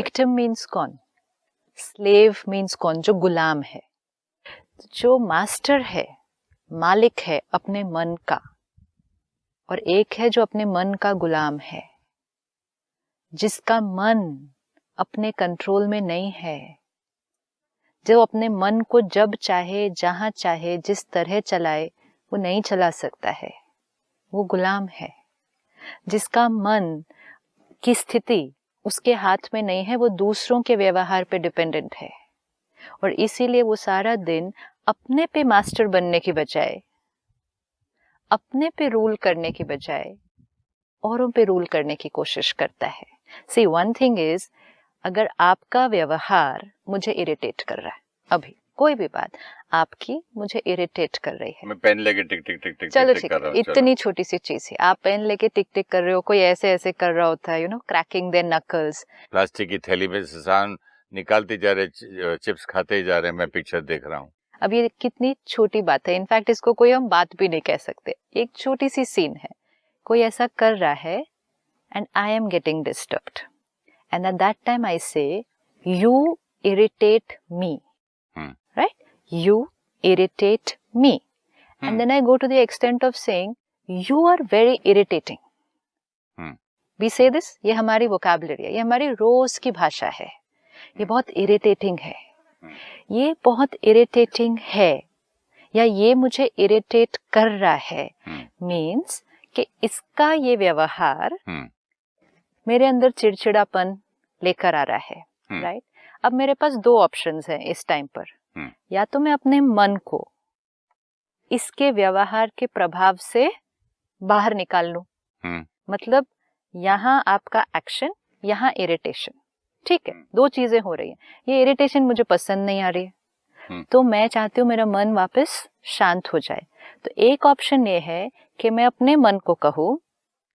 Victim means कौन? Slave means कौन? जो गुलाम है। जो मास्टर है, मालिक है अपने मन का, और एक है जो अपने मन का गुलाम है, जिसका मन अपने कंट्रोल में नहीं है, जो अपने मन को जब चाहे, जहां चाहे, जिस तरह चलाए, वो नहीं चला सकता है, वो गुलाम है। जिसका मन की स्थिति उसके हाथ में नहीं है, वो दूसरों के व्यवहार पे डिपेंडेंट है, और इसीलिए वो सारा दिन अपने पे मास्टर बनने की बजाय, अपने पे रूल करने की बजाय औरों पे रूल करने की कोशिश करता है। सी वन थिंग इज, अगर आपका व्यवहार मुझे इरिटेट कर रहा है, अभी कोई भी बात आपकी मुझे इरिटेट कर रही है, मैं पेन लेके टिक टिक टिक टिक चलो टिक ठीक कर रहा है, हूँ, इतनी छोटी सी चीज है, आप पेन लेके टिक टिक कर रहे हो, कोई ऐसे ऐसे कर रहा होता है, क्रैकिंग देयर नकल्स, प्लास्टिक की थैली में से सामान निकालते जा रहे, चिप्स खाते जा रहे, मैं पिक्चर देख रहा हूँ। अब ये कितनी छोटी बात है, इनफैक्ट इसको कोई हम बात भी नहीं कह सकते, एक छोटी सी सीन है, कोई ऐसा कर रहा है and I am getting disturbed, and at that time I say you irritate me, right? You irritate me, and then I go to the extent of saying you are very irritating. We say this, ये हमारी vocabulary है, ये हमारी रोज की भाषा है, ये बहुत irritating है, ये बहुत irritating है, या ये मुझे irritate कर रहा है, means कि इसका ये व्यवहार मेरे अंदर चिड़चिड़ापन लेकर आ रहा है, राइट? अब मेरे पास दो ऑप्शंस हैं इस टाइम पर, या तो मैं अपने मन को इसके व्यवहार के प्रभाव से बाहर निकाल लूं, मतलब यहाँ आपका एक्शन, यहाँ इरिटेशन, ठीक है, दो चीजें हो रही हैं, ये इरिटेशन मुझे पसंद नहीं आ रही है, तो मैं चाहती हूँ मेरा मन वापस शांत हो जाए। तो एक ऑप्शन ये है कि मैं अपने मन को कहूँ,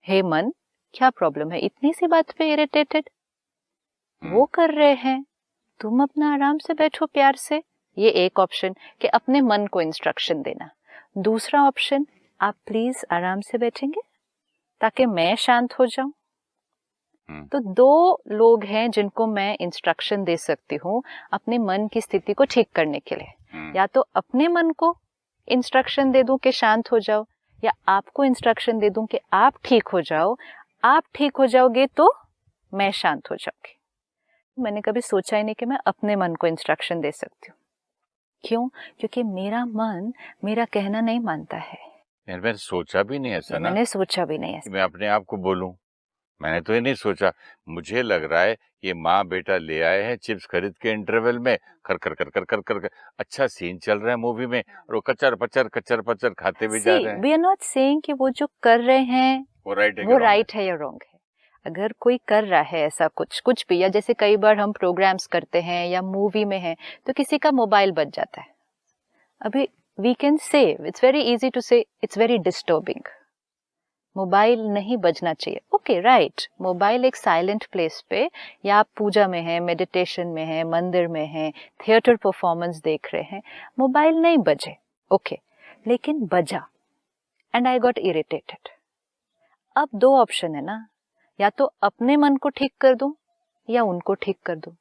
हे मन, क्या प्रॉब्लम है, इतनी सी बात पे इरिटेटेड, वो कर रहे हैं, तुम अपना आराम से बैठो प्यार से, ये एक ऑप्शन कि अपने मन को इंस्ट्रक्शन देना। दूसरा ऑप्शन, आप प्लीज आराम से बैठेंगे ताकि मैं शांत हो जाऊं। तो दो लोग हैं जिनको मैं इंस्ट्रक्शन दे सकती हूँ अपने मन की स्थिति को ठीक करने के लिए, या तो अपने मन को इंस्ट्रक्शन दे दूं कि शांत हो जाओ, या आपको इंस्ट्रक्शन दे दूं कि आप ठीक हो जाओ, आप ठीक हो जाओगे तो मैं शांत हो जाऊंगी। मैंने कभी सोचा ही नहीं कि मैं अपने मन को इंस्ट्रक्शन दे सकती हूँ। क्यों? क्योंकि मेरा मन मेरा कहना नहीं मानता है। मैंने सोचा भी नहीं ऐसा ना, मैंने सोचा भी नहीं ऐसा, मैं अपने आप को बोलूं, मैंने तो ये नहीं सोचा। मुझे लग रहा है ये माँ बेटा ले आए हैं चिप्स खरीद के इंटरवल में, कर कर कर कर कर कर, अच्छा सीन चल रहा है मूवी में, और वो कचर पचर खाते भी जा रहे हैं। वी आर नॉट सेइंग कि वो जो कर रहे हैं वो राइट है या रॉन्ग है। अगर कोई कर रहा है ऐसा कुछ भी, या जैसे कई बार हम प्रोग्राम्स करते हैं या मूवी में हैं तो किसी का मोबाइल बज जाता है, अभी we can say, it's very easy to say it's very disturbing, mobile नहीं बजना चाहिए, ओके राइट, मोबाइल एक साइलेंट प्लेस पे, या आप पूजा में हैं, मेडिटेशन में हैं, मंदिर में हैं, थिएटर परफॉर्मेंस देख रहे हैं, मोबाइल नहीं बजे, ओके, लेकिन बजा एंड आई गॉट इरिटेटेड। अब दो ऑप्शन है ना, या तो अपने मन को ठीक कर दूं या उनको ठीक कर दूं।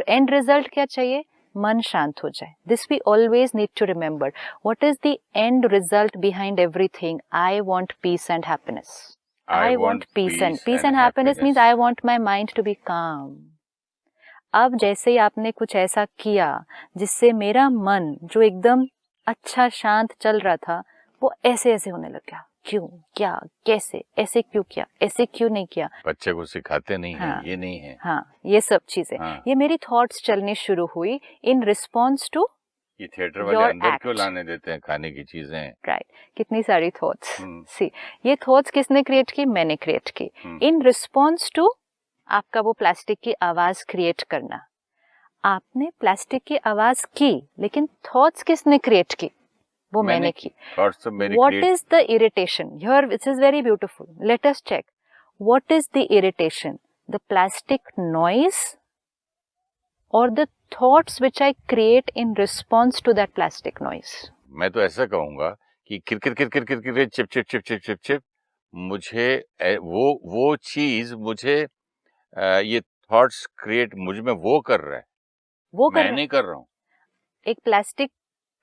एंड रिजल्ट क्या चाहिए? मन शांत हो जाए। This we always need to remember, what is the end result behind everything? I want peace and happiness, I want peace and happiness means I want my mind to be calm. अब जैसे ही आपने कुछ ऐसा किया जिससे मेरा मन जो एकदम अच्छा शांत चल रहा था वो ऐसे ऐसे होने लग गया, क्यों, क्या, कैसे, ऐसे क्यों किया, ऐसे क्यों नहीं किया, बच्चे को सिखाते नहीं हाँ, है, ये नहीं है, हाँ, ये सब चीजें, हाँ, ये मेरी थॉट्स चलनी शुरू हुई इन रिस्पॉन्स टू ये थिएटर वाले अंदर क्यों लाने देते हैं खाने की चीजें, राइट, कितनी सारी थॉट्स, सी ये थॉट्स किसने क्रिएट की? मैंने क्रिएट की, इन रिस्पॉन्स टू आपका वो प्लास्टिक की आवाज क्रिएट करना। आपने प्लास्टिक की आवाज की, लेकिन थॉट्स किसने क्रिएट की? वो मैंने की। What is the irritation? Here this is very beautiful. Let us check. What is the irritation? The plastic noise or the thoughts which I create in response to that plastic noise? मैं तो ऐसा कहूँगा कि किर chip मुझे वो चीज मुझे ये थॉट्स क्रिएट मुझ में वो कर रहा है, वो कर मैं रहा है। नहीं कर रहा हूँ। एक प्लास्टिक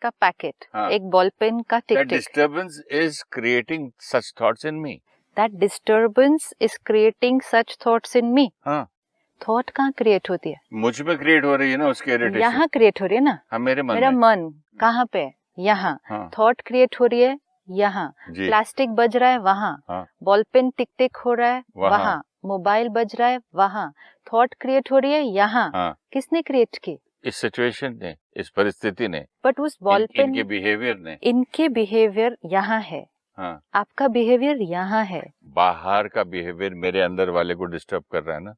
का पैकेट, हाँ। एक बॉल पेन का tick That tick, disturbance is creating such thoughts in me. That disturbance is creating such thoughts in me. हाँ, थॉट कहाँ क्रिएट होती है? मुझ में क्रिएट हो रही है ना उसकी इरिटेशन। यहाँ क्रिएट हो रही है ना। हाँ, मेरे मन मेरा में। मन कहाँ पे है? यहाँ। हाँ, थॉट क्रिएट हो रही है यहाँ। जी। प्लास्टिक बज रहा है वहाँ। हाँ, बॉल पेन टिक टिक हो रहा है वहाँ। वहाँ। मोबाइल बज रहा है वहाँ। थॉट क्रिएट हो रही है यहाँ। हाँ, किसने क्रिएट की? इस सिचुएशन ने, इस परिस्थिति ने, बट उस बॉल पेन, इनके बिहेवियर ने। इनके बिहेवियर यहाँ है, हाँ, आपका बिहेवियर यहाँ है। बाहर का बिहेवियर मेरे अंदर वाले को डिस्टर्ब कर रहा है ना।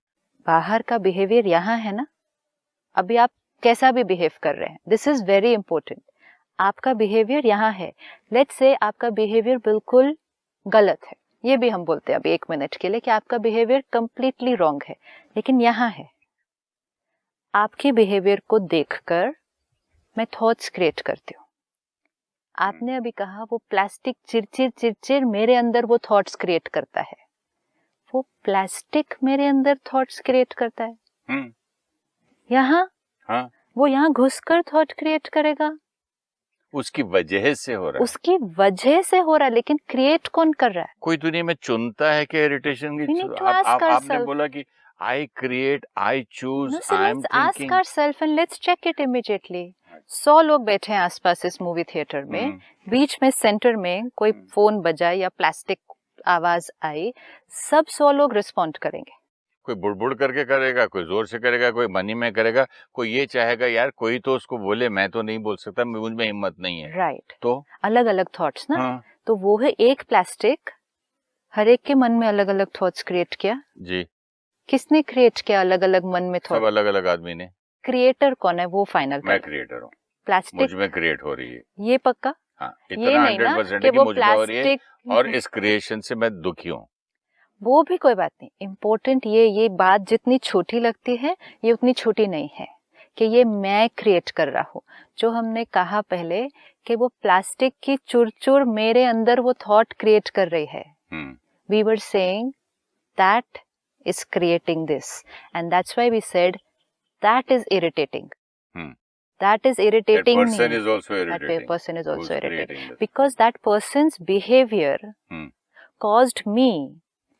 बाहर का बिहेवियर यहाँ है ना। अभी आप कैसा भी बिहेव कर रहे हैं, दिस इज वेरी इंपॉर्टेंट। आपका बिहेवियर यहाँ है। लेट्स से आपका बिहेवियर बिल्कुल गलत है, ये भी हम बोलते हैं अभी 1 मिनट के लिए कि आपका बिहेवियर कंप्लीटली रॉन्ग है, लेकिन यहाँ है। आपके बिहेवियर को देखकर मैं थॉट्स क्रिएट करती हूँ। आपने अभी कहा वो प्लास्टिक चिरचिर चिरचिर मेरे अंदर वो थॉट्स क्रिएट करता है। वो प्लास्टिक मेरे अंदर थॉट्स क्रिएट करता है। यहाँ, हाँ, वो यहाँ घुसकर थॉट क्रिएट करेगा। उसकी वजह से हो रहा है। उसकी वजह से हो रहा है, लेकिन क्रिएट कौन कर रहा है? कोई दुनिया में चुनता है कि इरिटेशन की? We need to ask आपने ourselves. बोला कि I create, I choose, No, so I am let's ask thinking. ourselves and let's check it immediately. 100 लोग बैठे हैं आसपास इस मूवी थिएटर में, बीच में सेंटर में कोई फोन बजा या प्लास्टिक आवाज आई, सब 100 लोग रिस्पॉन्ड करेंगे। कोई बुड़बुड़ करके करेगा, कोई जोर से करेगा, कोई मनी में करेगा, कोई ये चाहेगा यार कोई तो उसको बोले, मैं तो नहीं बोल सकता, मुझ में हिम्मत नहीं है। राइट। तो अलग अलग थॉट्स ना। हाँ, तो वो है एक प्लास्टिक, हर एक के मन में अलग अलग थॉट्स क्रिएट किया। जी। किसने क्रिएट किया अलग अलग मन में सब थॉट? अलग अलग आदमी ने। क्रिएटर कौन है वो फाइनल मैं क्रिएटर हूँ, प्लास्टिक मुझ में क्रिएट हो रही है। ये पक्का? हाँ, ये इतना नहीं ना 100% कि है कि वो मुझ में हो रही है प्लास्टिक, और इस क्रिएशन से मैं दुखी हूँ। वो भी कोई बात नहीं। इम्पोर्टेंट ये बात जितनी छोटी लगती है ये उतनी छोटी नहीं है कि ये मैं क्रिएट कर रहा हूँ। जो हमने कहा पहले कि वो प्लास्टिक की चुरचुर मेरे अंदर वो थॉट क्रिएट कर रही है। We were saying that is creating this, and that's why we said that is irritating. That is irritating that person me. is also irritating. That person is also Who's irritating creating this? because that person's behavior caused me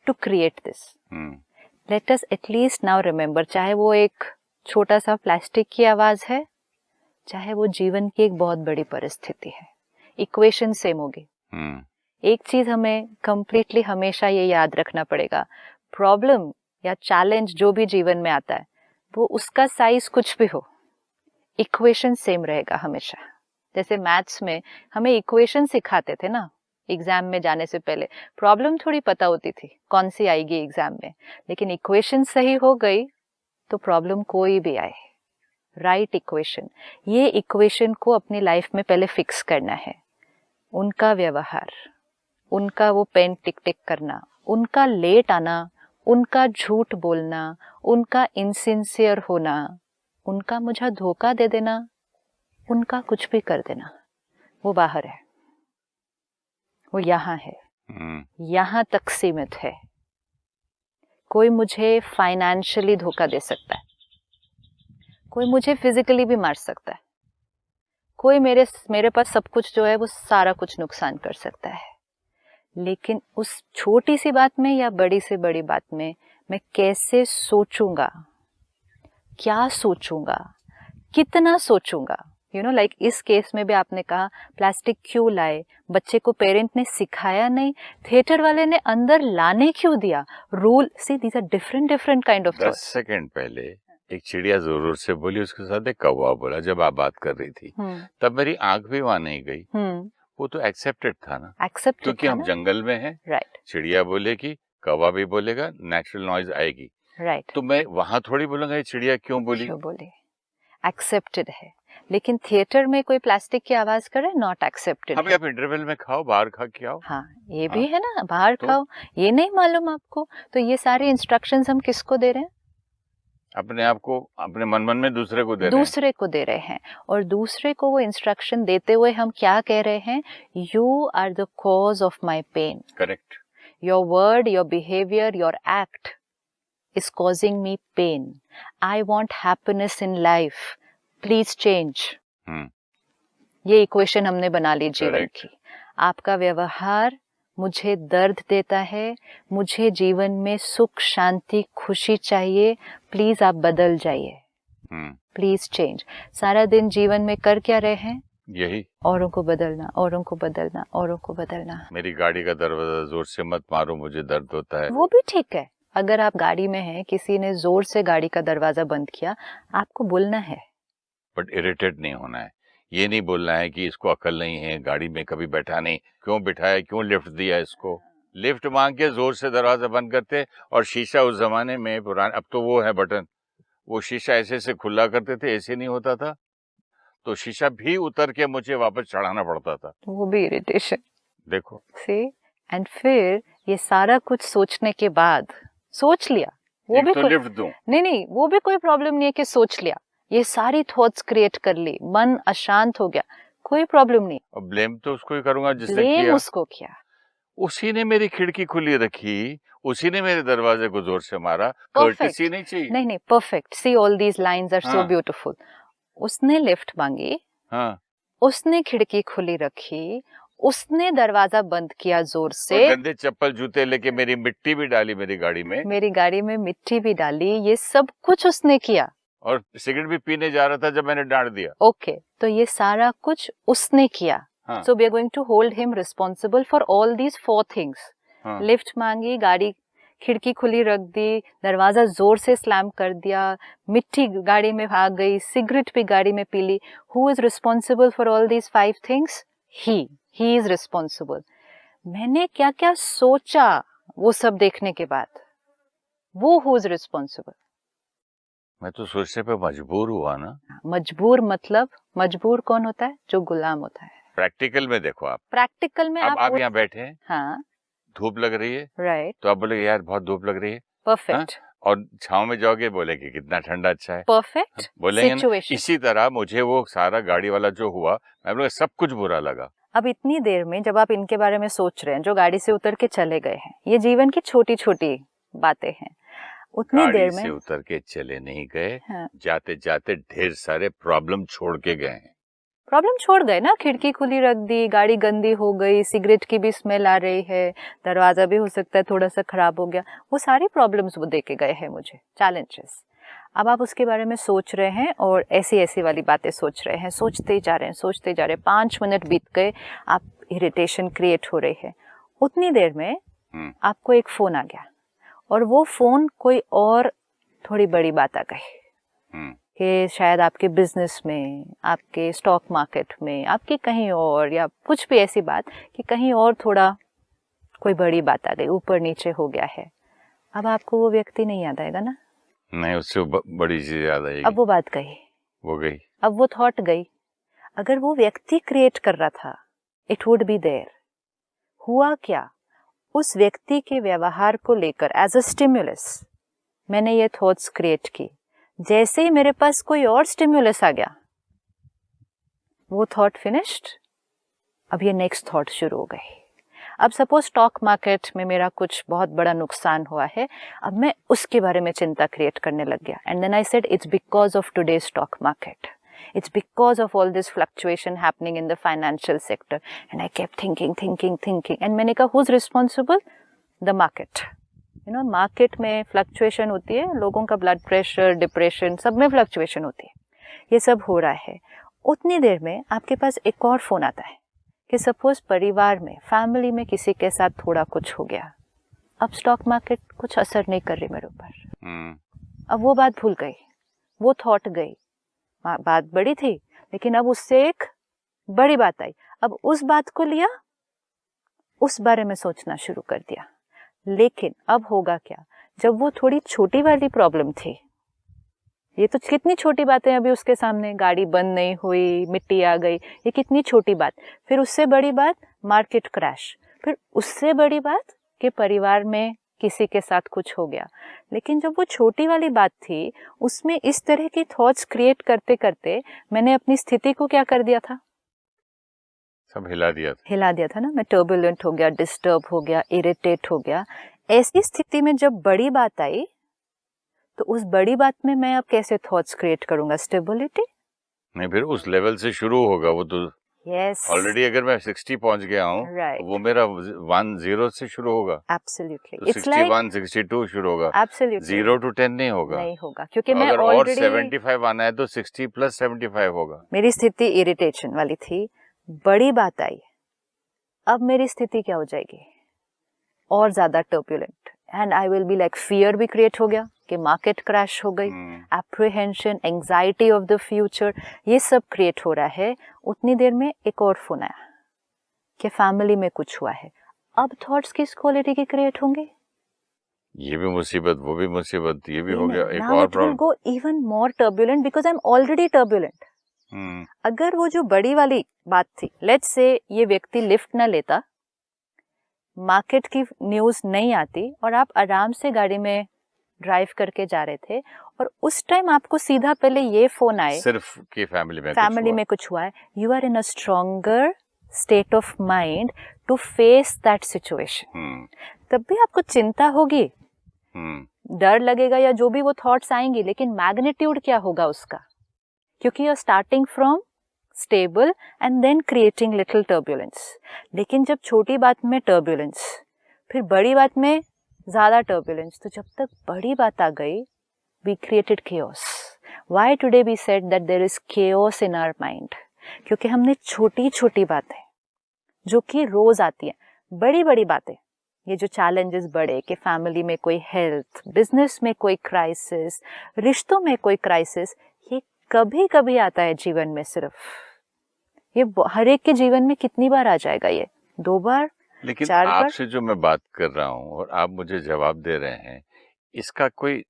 to create this. Let us at least now remember, चाहे वो एक छोटा सा plastic की आवाज है, चाहे वो जीवन की एक बहुत बड़ी परिस्थिति है, इक्वेशन सेम होगी। एक चीज हमें कंप्लीटली हमेशा ये याद रखना पड़ेगा, प्रॉब्लम या चैलेंज जो भी जीवन में आता है वो उसका साइज कुछ भी हो, इक्वेशन सेम रहेगा हमेशा। जैसे मैथ्स में हमें इक्वेशन सिखाते थे ना एग्जाम में जाने से पहले, प्रॉब्लम थोड़ी पता होती थी कौन सी आएगी एग्जाम में, लेकिन इक्वेशन सही हो गई तो प्रॉब्लम कोई भी आए, राइट इक्वेशन। ये इक्वेशन को अपनी लाइफ में पहले फिक्स करना है। उनका व्यवहार, उनका वो पेन टिक टिक करना, उनका लेट आना, उनका झूठ बोलना, उनका इनसिंसियर होना, उनका मुझे धोखा दे देना, उनका कुछ भी कर देना, वो बाहर है, वो यहाँ है, यहाँ तक सीमित है। कोई मुझे फाइनेंशियली धोखा दे सकता है, कोई मुझे फिजिकली भी मार सकता है, कोई मेरे पास सब कुछ जो है वो सारा कुछ नुकसान कर सकता है, लेकिन उस छोटी सी बात में या बड़ी से बड़ी बात में मैं कैसे सोचूंगा, क्या सोचूंगा, कितना सोचूंगा। यू नो लाइक इस केस में भी आपने कहा प्लास्टिक क्यों लाए, बच्चे को पेरेंट ने सिखाया नहीं, थिएटर वाले ने अंदर लाने क्यों दिया, rule see these are different kind of. 10 second पहले एक चिड़िया जोर से बोली, उसके साथ एक कौवा बोला जब आप बात कर रही थी, तब मेरी आंख भी वहां नहीं गई। वो तो एक्सेप्टेड था ना, एक्सेप्टेड क्योंकि हम जंगल में हैं। राइट। चिड़िया बोलेगी, कौवा भी बोलेगा, नेचुरल नॉइज आएगी। राइट। तो मैं वहां थोड़ी बोलूंगा ये चिड़िया क्यों बोली, एक्सेप्टेड है। लेकिन थिएटर में कोई प्लास्टिक की आवाज करे, नॉट एक्सेप्टेड। अभी आप इंटरवल में खाओ, बाहर खा के आओ। हाँ, ये भी है ना, बाहर खाओ, ये नहीं मालूम आपको। तो ये सारी इंस्ट्रक्शंस हम किसको दे रहे हैं? अपने आप को, अपने मन में दूसरे को दे रहे हैं। और दूसरे को वो इंस्ट्रक्शन देते हुए हम क्या कह रहे हैं? You are the cause of my pain. Correct. Your word, your behaviour, your act is causing me pain. I want happiness in life. Please change. ये इक्वेशन हमने बना ली जीवन की. आपका व्यवहार मुझे दर्द देता है, मुझे जीवन में सुख शांति खुशी चाहिए, प्लीज आप बदल जाइए. Please change. सारा दिन जीवन में कर क्या रहे हैं? यही, औरों को बदलना, औरों को बदलना, औरों को बदलना. मेरी गाड़ी का दरवाजा जोर से मत मारो, मुझे दर्द होता है. वो भी ठीक है. अगर आप गाड़ी में हैं, किसी ने जोर से गाड़ी का दरवाजा बंद किया, आपको बोलना है, बट इरिटेट नहीं होना है. ये नहीं बोलना है कि इसको अकल नहीं है, गाड़ी में कभी बैठा नहीं, क्यों बिठाया, क्यों लिफ्ट दिया इसको. लिफ्ट मांग के जोर से दरवाजा बंद करते. और शीशा उस जमाने में पुराने, अब तो वो है बटन, वो शीशा ऐसे से खुला करते थे, ऐसे नहीं होता था, तो शीशा भी उतर के मुझे वापस चढ़ाना पड़ता था. वो भी इरिटेशन. देखो सी. एंड फिर ये सारा कुछ सोचने के बाद सोच लिया, वो भी तो लिफ्ट दूं. नहीं, वो भी कोई प्रॉब्लम नहीं है कि सोच लिया, ये सारी थॉट्स क्रिएट कर ली, मन अशांत हो गया, कोई प्रॉब्लम नहीं. और ब्लेम तो उसको ही करूंगा जिसने ब्लेम किया. उसको किया. उसी ने मेरी खिड़की खुली रखी, उसी ने मेरे दरवाजे को जोर से मारा. कर्टसी नहीं चाहिए. नहीं, perfect. See, all these lines are so beautiful. उसने लिफ्ट मांगी, हाँ, उसने खिड़की खुली रखी, उसने दरवाजा बंद किया जोर से, गंदे चप्पल जूते लेके मेरी मिट्टी भी डाली मेरी गाड़ी में मिट्टी भी डाली, ये सब कुछ उसने किया. और सिगरेट भी पीने जा रहा था जब मैंने डांट दिया. ओके, तो ये सारा कुछ उसने किया. So we are going to hold him responsible for all these 4 things. Lift मांगी, गाड़ी खिड़की खुली रख दी, दरवाजा जोर से स्लैम कर दिया, मिट्टी गाड़ी में आ गई, सिगरेट भी गाड़ी में पी ली. Who is responsible for all these 5 things? He is responsible. मैंने क्या क्या सोचा वो सब देखने के बाद, वो हु इज रिस्पॉन्सिबल? मैं तो सोचने पे मजबूर हुआ ना. मजबूर मतलब, मजबूर कौन होता है? जो गुलाम होता है. प्रैक्टिकल में देखो, आप प्रैक्टिकल में आप यहाँ बैठे हैं, हाँ, धूप लग रही है, राइट, तो आप बोले यार बहुत धूप लग रही है. परफेक्ट. और छांव में जाओगे, बोले कि कितना ठंडा अच्छा है. परफेक्ट बोलेंगे ना. सिचुएशन. इसी तरह मुझे वो सारा गाड़ी वाला जो हुआ, मैं बोला सब कुछ बुरा लगा. अब इतनी देर में जब आप इनके बारे में सोच रहे हैं, जो गाड़ी से उतर के चले गए हैं, ये जीवन की छोटी छोटी बातें हैं, उतनी देर में से उतर के चले नहीं गए. हाँ. जाते जाते ढेर सारे प्रॉब्लम छोड़ के गए हैं. प्रॉब्लम छोड़ गए ना. खिड़की खुली रख दी, गाड़ी गंदी हो गई, सिगरेट की भी स्मेल आ रही है, दरवाजा भी हो सकता है थोड़ा सा खराब हो गया, वो सारी प्रॉब्लम्स वो दे के गए हैं मुझे, चैलेंजेस. अब आप उसके बारे में सोच रहे हैं और ऐसी वाली बातें सोच रहे हैं, सोचते ही जा रहे हैं. 5 मिनट बीत गए, आप इरिटेशन क्रिएट हो रही है. उतनी देर में आपको एक फोन आ गया, और वो फोन कोई और थोड़ी बड़ी बात आ गई कि शायद आपके बिजनेस में, आपके स्टॉक मार्केट में, आपकी कहीं और, या कुछ भी ऐसी बात कि कहीं और थोड़ा कोई बड़ी बात आ गई, ऊपर नीचे हो गया है. अब आपको वो व्यक्ति नहीं याद आएगा ना. नहीं, उससे बड़ी चीज याद आएगी. अब वो बात गई, वो गई, अब वो थॉट गई. अगर वो व्यक्ति क्रिएट कर रहा था, इट वुड बी देयर. हुआ क्या, उस व्यक्ति के व्यवहार को लेकर एज अ स्टिम्युलस मैंने ये थॉट्स क्रिएट की. जैसे ही मेरे पास कोई और स्टिम्युलस आ गया, वो थॉट फिनिश्ड. अब ये नेक्स्ट थॉट शुरू हो गई. अब सपोज स्टॉक मार्केट में मेरा कुछ बहुत बड़ा नुकसान हुआ है, अब मैं उसके बारे में चिंता क्रिएट करने लग गया. And then I said it's because of today stock market, it's because of all this fluctuation happening in the financial sector. And I kept thinking and मैंने कहा who's responsible? The market. You know, market में fluctuation होती है, लोगों का blood pressure, depression, सब में fluctuation होती है. ये सब हो रहा है. उतनी देर में आपके पास एक और फोन आता है कि सपोज परिवार में, फैमिली में किसी के साथ थोड़ा कुछ हो गया. अब स्टॉक मार्केट कुछ असर नहीं कर रही मेरे ऊपर. अब वो बात भूल गई, वो थॉट गई. बात बड़ी थी, लेकिन अब उससे एक बड़ी बात आई. अब उस बात को लिया, उस बारे में सोचना शुरू कर दिया. लेकिन अब होगा क्या, जब वो थोड़ी छोटी वाली प्रॉब्लम थी, ये तो कितनी छोटी बातें अभी उसके सामने, गाड़ी बंद नहीं हुई, मिट्टी आ गई, ये कितनी छोटी बात. फिर उससे बड़ी बात मार्केट क्रैश, फिर उससे बड़ी बात कि परिवार में किसी के साथ कुछ हो गया. लेकिन जब वो छोटी वाली बात थी, उसमें इस तरह की थॉट्स क्रिएट करते करते मैंने अपनी स्थिति को क्या कर दिया था, सब हिला दिया था ना. मैं टर्बुलेंट हो गया, डिस्टर्ब हो गया, इरिटेट हो गया. ऐसी स्थिति में जब बड़ी बात आई, तो उस बड़ी बात में मैं अब कैसे थॉट्स क्रिएट करूंगा? स्टेबिलिटी। नहीं, फिर उस लेवल से शुरू होगा वो तो। यस, ऑलरेडी अगर मैं 60 पहुंच गया हूँ, राइट, वो मेरा 10 से शुरू होगा, एब्सोल्युटली। तो इट्स लाइक 61 62 शुरू होगा, एब्सोल्युटली 0 to 10 नहीं होगा। नहीं होगा, क्योंकि मैं अगर और ऑलरेडी 75 आना है तो 60 + 75 होगा। मेरी स्थिति इरिटेशन वाली थी, बड़ी बात आई, अब मेरी स्थिति क्या हो जाएगी? और ज्यादा turbulent, and I will be like, fear भी क्रिएट हो गया कि मार्केट क्रैश हो गई, apprehension, anxiety of the future, ये सब क्रिएट हो रहा है। उतनी देर में एक और फोन आया कि फैमिली में कुछ हुआ है। अब थॉट्स किस क्वालिटी के क्रिएट होंगे? ये भी मुसीबत, वो भी मुसीबत, ये भी हो गया, एक नाउ और it will problem. Go even more turbulent because I am already turbulent. अगर वो जो बड़ी वाली बात थी, लेट्स से ये व्यक्ति लिफ्ट न लेता, मार्केट की न्यूज नहीं आती और आप आराम से गाड़ी में ड्राइव करके जा रहे थे और उस टाइम आपको सीधा पहले ये फोन आए सिर्फ कि फैमिली में कुछ हुआ है, you are in a stronger state of mind to face that situation. तब भी आपको चिंता होगी, डर लगेगा या जो भी वो थॉट्स आएंगी, लेकिन मैग्नीट्यूड क्या होगा उसका? क्योंकि you are starting from stable and then creating little turbulence. लेकिन जब छोटी बात में टर्बुलेंस, फिर बड़ी बात में ज्यादा टर्बुलेंस, तो जब तक बड़ी बात आ गई, we created chaos. Why today we said that there is chaos in our mind? क्योंकि हमने छोटी छोटी बातें जो कि रोज आती हैं, बड़ी बड़ी बातें, ये जो चैलेंजेस बड़े कि फैमिली में कोई हेल्थ, बिजनेस में कोई क्राइसिस, रिश्तों में कोई क्राइसिस, ये कभी कभी आता है जीवन में। सिर्फ ये हर एक के जीवन में कितनी बार आ जाएगा? ये 2 बार, लेकिन 4 बार। आपसे जो मैं बात कर रहा हूँ और आप मुझे जवाब दे रहे हैं, इसका कोई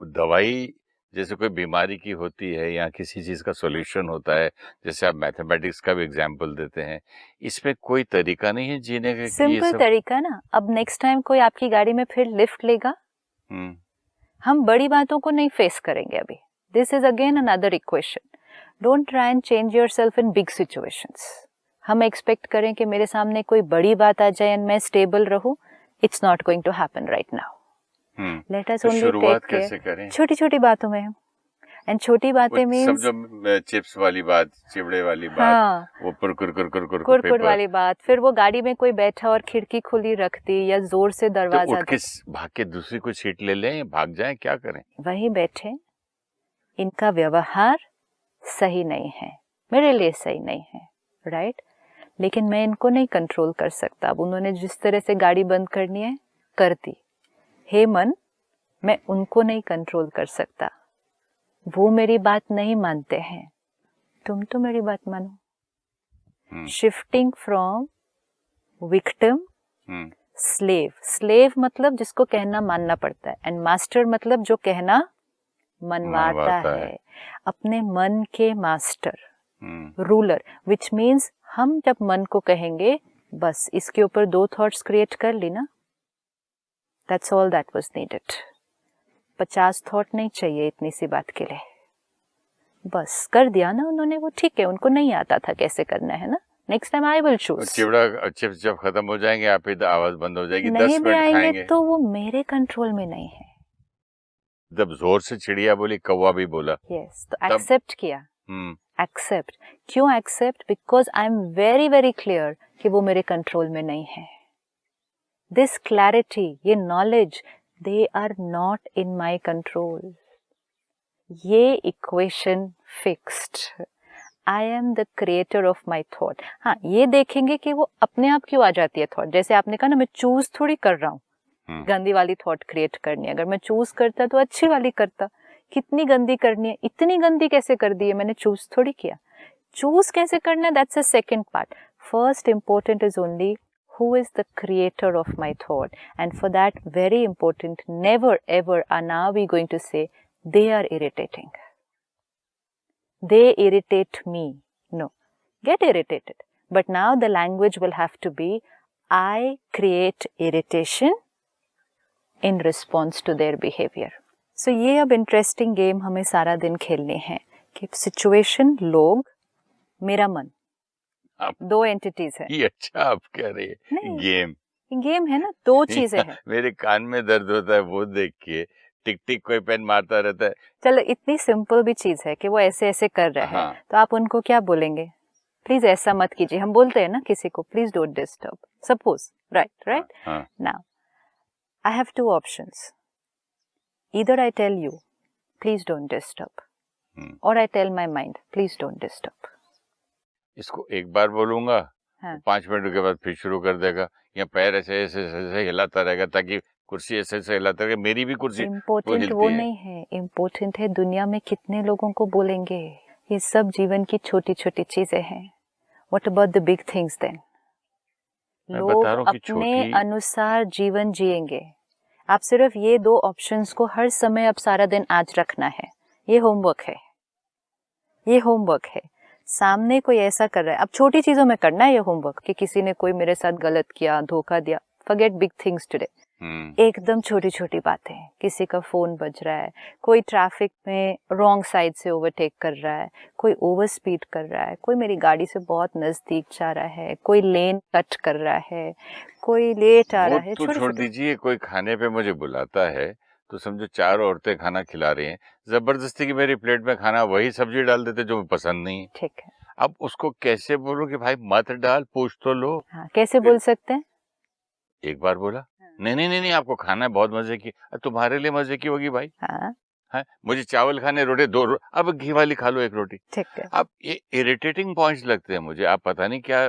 दवाई जैसे कोई बीमारी की होती है या किसी चीज का सॉल्यूशन होता है, जैसे आप मैथमेटिक्स का भी एग्जांपल देते हैं, इसमें कोई तरीका नहीं है जीने का? सिंपल तरीका ना, अब नेक्स्ट टाइम कोई आपकी गाड़ी में फिर लिफ्ट लेगा, हम बड़ी बातों को नहीं फेस करेंगे अभी। This is again another equation. Don't try and change yourself in big situations. हम एक्सपेक्ट करें कि मेरे सामने कोई बड़ी बात आ जाए एंड मैं स्टेबल रहूं, it's not going to happen right now. Let us only शुरुआत कैसे करें? छोटी छोटी बातों में। एंड छोटी बातें मींस सब जो चिप्स वाली बात, चिवड़े वाली बात, वो कुरकुर वाली बात, फिर वो गाड़ी में कोई बैठा और खिड़की खुली रख दी या जोर से दरवाजा, तो उठ के भाग के दूसरी कोई सीट ले लें, भाग जाएं, क्या करें? वहीं बैठे, इनका व्यवहार सही नहीं है, मेरे लिए सही नहीं है, राइट? लेकिन मैं इनको नहीं कंट्रोल कर सकता। अब उन्होंने जिस तरह से गाड़ी बंद करनी है कर दी। हे मन, मैं उनको नहीं कंट्रोल कर सकता, वो मेरी बात नहीं मानते हैं, तुम तो मेरी बात मानो। Shifting from victim, slave. Slave मतलब जिसको कहना मानना पड़ता है, एंड मास्टर मतलब जो कहना मनवाता है। अपने मन के मास्टर, रूलर, विच मीन्स हम जब मन को कहेंगे बस इसके ऊपर 2 थॉट्स क्रिएट कर ली ना, that's all that was needed. 50 thought नहीं चाहिए इतनी सी बात के लिए। बस कर दिया ना उन्होंने, वो ठीक है, उनको नहीं आता था कैसे करना है ना। Next time I will choose. Chivda chips जब खत्म हो जाएंगे, आप ही आवाज बंद हो जाएगी, 10 नहीं भी मिनट आएंगे खाएंगे तो वो मेरे कंट्रोल में नहीं है। जब जोर से चिड़िया बोली, कौवा भी बोला, यस, तो एक्सेप्ट किया। एक्सेप्ट क्यों? Accept because I am very very clear कि वो मेरे कंट्रोल में नहीं है। दिस क्लैरिटी, ये knowledge, they are not in my control. ये equation fixed. I am the creator of my thought. हाँ, ये देखेंगे कि वो अपने आप क्यों आ जाती है थॉट। जैसे आपने कहा ना, मैं चूज थोड़ी कर रहा हूँ गंदी वाली थॉट क्रिएट करनी है। अगर मैं चूज करता तो अच्छी वाली करता। कितनी गंदी करनी है, इतनी गंदी कैसे कर दी है, मैंने चूज थोड़ी किया। चूज कैसे करना है, that's a second part. First important is only who is the creator of my thought, and for that, very important, never ever are now we going to say they are irritating, they irritate me. No, get irritated, but now the language will have to be I create irritation in response to their behavior. So ये अब interesting game हमें सारा दिन खेलने हैं कि situation, लोग, मेरा मन, 2 एंटिटीज है। ये अच्छा आप कह रही है, गेम है ना, 2 चीजें हैं। मेरे कान में दर्द होता है वो देख के टिक टिक कोई पेन मारता रहता है। चलो इतनी सिंपल भी चीज है कि वो ऐसे ऐसे कर रहे हैं, हाँ। तो आप उनको क्या बोलेंगे? प्लीज ऐसा मत कीजिए। हम बोलते हैं ना किसी को, please don't disturb, suppose, right. हाँ। Now I have two options, either I tell you please don't disturb, or I tell my mind please don't disturb. इसको एक बार बोलूंगा, हाँ। 5 मिनट के बाद फिर शुरू कर देगा, या पैर ऐसे ऐसे ऐसे हिलाता रहेगा ताकि कुर्सी ऐसे ऐसे हिलाता रहेगा। मेरी भी कुर्सी इम्पोर्टेंट वो नहीं है, इम्पोर्टेंट है दुनिया में कितने लोगों को बोलेंगे। ये सब जीवन की छोटी छोटी चीजें हैं। What about the big things then? मैं बता लोग रहा हूँ कि अपने छोटी अनुसार जीवन जिएंगे। आप सिर्फ ये 2 ऑप्शंस को हर समय अब सारा दिन आज रखना है। ये होमवर्क है, ये होमवर्क है। सामने कोई ऐसा कर रहा है, अब छोटी चीजों में करना है ये होमवर्क, कि किसी ने कोई मेरे साथ गलत किया, धोखा दिया, फॉरगेट बिग थिंग्स टुडे। एकदम छोटी छोटी बातें, किसी का फोन बज रहा है, कोई ट्रैफिक में रॉन्ग साइड से ओवरटेक कर रहा है, कोई ओवर स्पीड कर रहा है, कोई मेरी गाड़ी से बहुत नजदीक जा रहा है, कोई लेन कट कर रहा है, कोई लेट आ रहा है। तो छोड़ दीजिए, कोई खाने पे मुझे बुलाता है तो समझो 4 औरतें खाना खिला रही हैं, जबरदस्ती की मेरी प्लेट में खाना वही सब्जी डाल देते जो पसंद नहीं है। ठीक है, अब उसको कैसे बोलूं कि भाई मत डाल, पूछ तो लो। हाँ, कैसे बोल सकते हैं? एक बार बोला, नहीं आपको खाना है, बहुत मजे की। तुम्हारे लिए मजे की होगी भाई। हाँ, है, मुझे चावल खाने, रोटी 2 अब घी वाली खा लो 1 रोटी। ठीक है। अब ये इरिटेटिंग पॉइंट्स लगते हैं मुझे। आप पता नहीं क्या,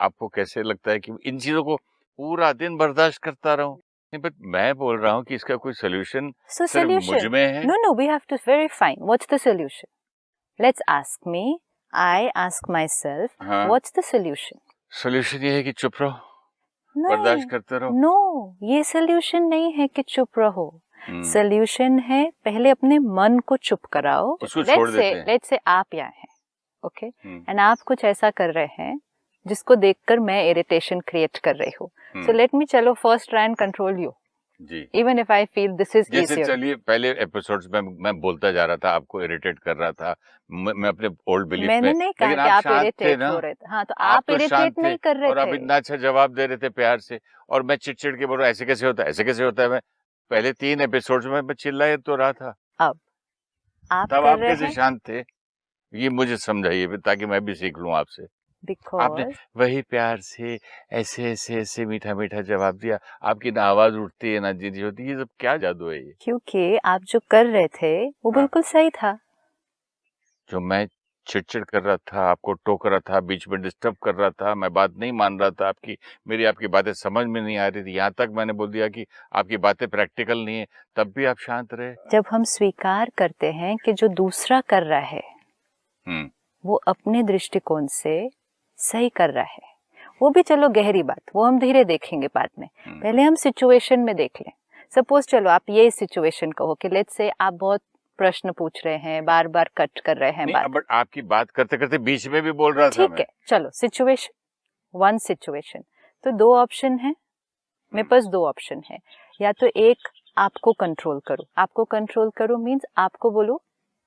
आपको कैसे लगता है कि इन चीजों को पूरा दिन बर्दाश्त करता रहूं? नहीं, बट मैं बोल रहा हूँ कि इसका कोई सोल्यूशन सिर्फ मुझ में है। No, we have to verify. What's the solution? Let's ask me. I ask myself. हाँ। What's the solution? सोल्यूशन ये है कि चुप रहो, बर्दाश्त करते रहो। नो, ये सोल्यूशन नहीं है कि चुप रहो। सोल्यूशन है पहले अपने मन को चुप कराओ। उसको छोड़ देते हैं। लेट्स से आप यहाँ हैं, ओके, एंड आप कुछ ऐसा कर रहे हैं जिसको देखकर मैं इरिटेशन क्रिएट कर रही हूँ। सो लेट मी, चलो first try and control you जी, even if I feel this is जैसे इजियर। चलिए पहले एपिसोड्स में मैं बोलता जा रहा था, आपको इरिटेट कर रहा था, मैं अपने ओल्ड बिलीफ पे। मैंने नहीं कहा लेकिन कि आप शांत थे इरिटेट ना। हो रहे थे। हाँ, तो आप तो शांत इरिटेट थे नहीं कर रहे और आप थे। इतना अच्छा जवाब दे रहे थे प्यार से, और मैं चिड़चिड़ के बोल रहा ऐसे कैसे होता है, ऐसे कैसे होता है। मैं पहले 3 एपिसोड्स में मैं चिल्ला तो रहा था। अब आप तब कर आप रहे कैसे हैं शांत थे, ये मुझे समझाइए ताकि मैं भी सीख लूं आपसे। आपने बिकॉज वही प्यार से ऐसे ऐसे ऐसे मीठा मीठा जवाब दिया, आपकी ना आवाज उठती है ना जीजी होती है। ये सब क्या जादू है ये? क्योंकि आप जो कर रहे थे वो बिल्कुल सही था। जो मैं चिड़चिड़ कर रहा था, आपको टोक रहा था, बीच में डिस्टर्ब कर रहा था, मैं बात नहीं मान रहा था आपकी, मेरी आपकी बातें समझ में नहीं आ रही थी, यहाँ तक मैंने बोल दिया कि आपकी बातें प्रैक्टिकल नहीं है, तब भी आप शांत रहे। जब हम स्वीकार करते हैं कि जो दूसरा कर रहा है वो अपने दृष्टिकोण से सही कर रहा है, वो भी चलो गहरी बात, वो हम धीरे देखेंगे बाद में, पहले हम सिचुएशन में देख लें। सपोज चलो आप ये सिचुएशन कहो कि लेट्स से आप बहुत प्रश्न पूछ रहे हैं, बार बार कट कर रहे हैं बात। बट आपकी बात करते करते बीच में भी बोल रहा था। ठीक है, चलो सिचुएशन, 1 सिचुएशन, तो 2 ऑप्शन है मेरे पास। 2 ऑप्शन है, या तो एक आपको कंट्रोल करो। आपको कंट्रोल करो मीन्स आपको बोलो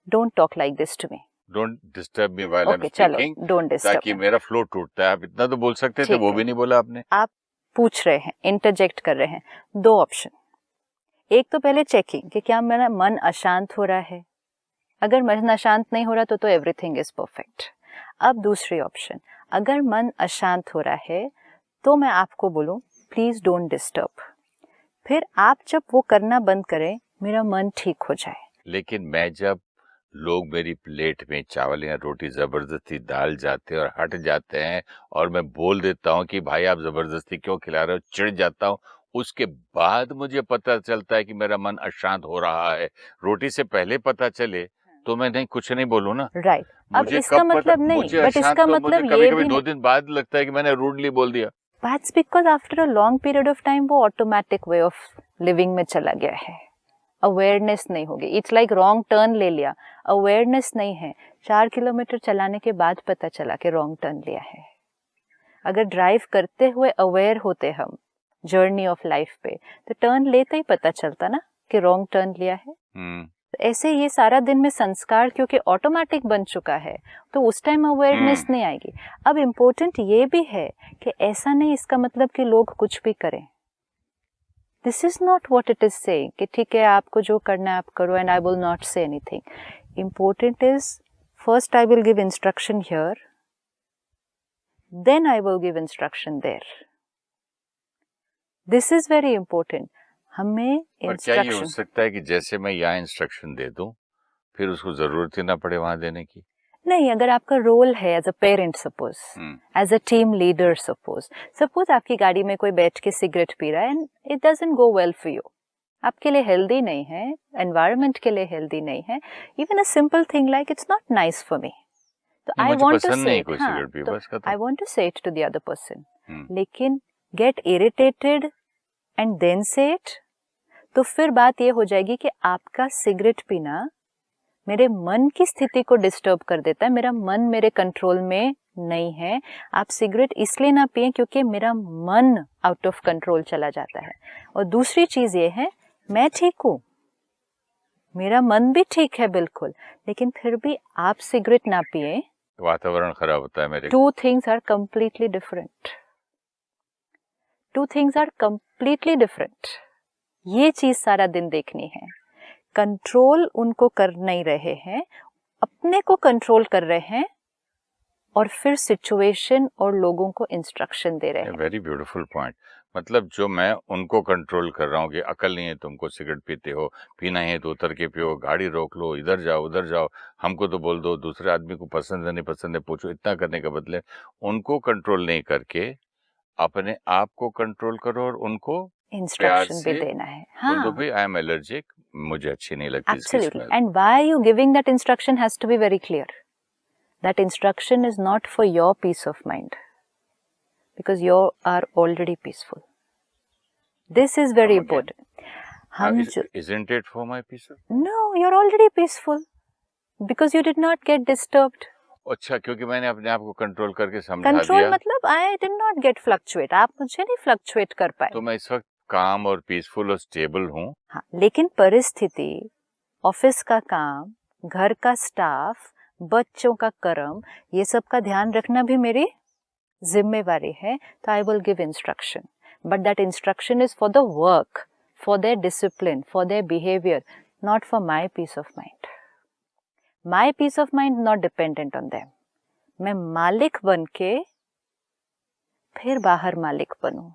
don't talk like this to me, don't disturb me while I am speaking, don't disturb, ताकि मेरा फ्लो टूटता है। आप इतना तो बोल सकते थे, वो भी नहीं बोला आपने। आप पूछ रहे हैं, इंटरजेक्ट कर रहे हैं। 2 ऑप्शन, एक तो पहले चेकिंग कि क्या मेरा मन अशांत हो रहा है। अगर मन अशांत नहीं हो रहा तो एवरीथिंग इज परफेक्ट। अब दूसरी ऑप्शन, अगर मन अशांत हो रहा है तो मैं आपको बोलूं प्लीज डोंट डिस्टर्ब। फिर आप जब वो करना बंद करें, मेरा मन ठीक हो जाए। लेकिन मैं जब लोग मेरी प्लेट में चावल या रोटी जबरदस्ती डाल जाते हैं और हट जाते हैं, और मैं बोल देता हूँ कि भाई आप जबरदस्ती क्यों खिला रहे हो, चिढ़ जाता हूँ, उसके बाद मुझे पता चलता है कि मेरा मन अशांत हो रहा है। रोटी से पहले पता चले तो मैं नहीं कुछ नहीं बोलूँ ना। राइट। अब इसका मतलब नहीं, बट इसका मतलब ये भी 2 दिन बाद लगता है कि मैंने रूडली बोल दिया। That's because after a long period of time वो ऑटोमेटिक वे ऑफ लिविंग में चला गया है, अवेयरनेस नहीं होगी। इट्स लाइक रॉन्ग टर्न ले लिया, अवेयरनेस नहीं है। 4 किलोमीटर चलाने के बाद पता चला कि रॉन्ग टर्न लिया है। अगर ड्राइव करते हुए अवेयर होते हम जर्नी ऑफ लाइफ पे, तो टर्न लेते ही पता चलता ना कि रॉन्ग टर्न लिया है। ऐसे ये सारा दिन में संस्कार क्योंकि ऑटोमेटिक बन चुका है, तो उस टाइम अवेयरनेस नहीं आएगी। अब इम्पोर्टेंट ये भी है कि ऐसा नहीं इसका मतलब कि लोग कुछ भी करें। This is not what it is saying कि ठीक है आपको जो करना है आप करो and I will not say anything. Important is first I will give instruction here, then I will give instruction there. This is very important. हमें और क्या ये हो instruction सकता है कि जैसे मैं यहाँ इंस्ट्रक्शन दे दूं फिर उसको जरूरत ही ना पड़े वहां देने की? नहीं, अगर आपका रोल है as a parent suppose, as a team leader suppose आपकी गाड़ी में कोई बैठ के सिगरेट पी रहा है and it doesn't go well for you, आपके लिए हेल्दी नहीं है, एनवायरनमेंट के लिए हेल्दी नहीं है, even a simple thing like it's not nice for me, तो I want to say I want to say it to the other person, लेकिन get irritated and then say it, तो फिर बात ये हो जाएगी कि आपका सिगरेट पीना मेरे मन की स्थिति को डिस्टर्ब कर देता है, मेरा मन मेरे कंट्रोल में नहीं है। आप सिगरेट इसलिए ना पिए क्योंकि मेरा मन आउट ऑफ कंट्रोल चला जाता है। और दूसरी चीज ये है, मैं ठीक हूँ, मेरा मन भी ठीक है बिल्कुल, लेकिन फिर भी आप सिगरेट ना पिए, वातावरण खराब होता है मेरे। Two things are completely different, two things are completely different. ये चीज सारा दिन देखनी है। कंट्रोल उनको कर नहीं रहे हैं, अपने को कंट्रोल कर रहे हैं और फिर सिचुएशन और लोगों को इंस्ट्रक्शन दे रहे हैं। Very beautiful point. मतलब जो मैं उनको कंट्रोल कर रहा हूँ कि अकल नहीं है तुमको, सिगरेट पीते हो, पीना है तो उतर के पियो, गाड़ी रोक लो, इधर जाओ उधर जाओ, हमको तो बोल दो, दूसरे आदमी को पसंद है नहीं पसंद है पूछो, इतना करने के बदले उनको कंट्रोल नहीं करके अपने आप को कंट्रोल करो और उनको इंस्ट्रक्शन भी देना है। हाँ, बोल दो भाई आई एम एलर्जिक, मुझे अच्छी नहीं लगती इसकी Absolutely. Smell. And why you giving that instruction has to be very clear. That instruction is not for your peace of mind, because you are already peaceful. This is very important. Isn't it for my peace of? No, you're already peaceful because you did not get disturbed. अच्छा, क्योंकि मैंने अपने आप को control करके समझा दिया। Control मतलब I did not get fluctuate. आप मुझे नहीं फ्लक्चुएट कर पाए। तो मैं इस वक्त काम और पीसफुल और स्टेबल हूँ। हाँ, लेकिन परिस्थिति, ऑफिस का काम, घर का स्टाफ, बच्चों का कर्म, ये सब का ध्यान रखना भी मेरी जिम्मेवारी है। तो I will give instruction, but that instruction is for the work, for their discipline, for their behaviour, not for my peace of mind. My peace of mind not dependent on them. मैं मालिक बन के फिर बाहर मालिक बनूं।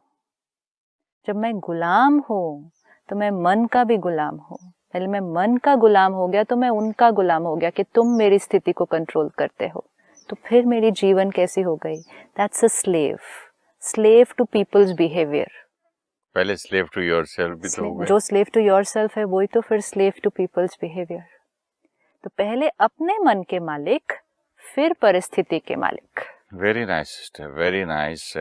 जब मैं गुलाम हूँ तो मैं मन का भी गुलाम हूँ। पहले मैं मन का गुलाम हो गया तो मैं उनका गुलाम हो गया कि तुम मेरी स्थिति को कंट्रोल करते हो, तो फिर मेरी जीवन कैसी हो गई? That's a slave, slave to people's behaviour. पहले स्लेव टू योरसेल्फ भी तो हो गए। जो स्लेव टू योरसेल्फ है वही तो फिर स्लेव टू पीपल्स बिहेवियर। तो पहले अपने मन के मालिक, फिर परिस्थिति के मालिक। Very nice sister, very nice.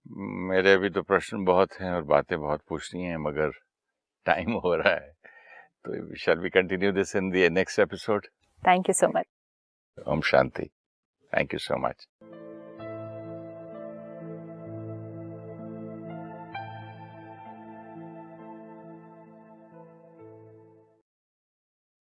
मेरे अभी तो प्रश्न बहुत हैं और बातें बहुत पूछनी हैं, मगर टाइम हो रहा है, तो shall we continue this in the next episode? Thank you so much. Om Shanti. Thank you so much.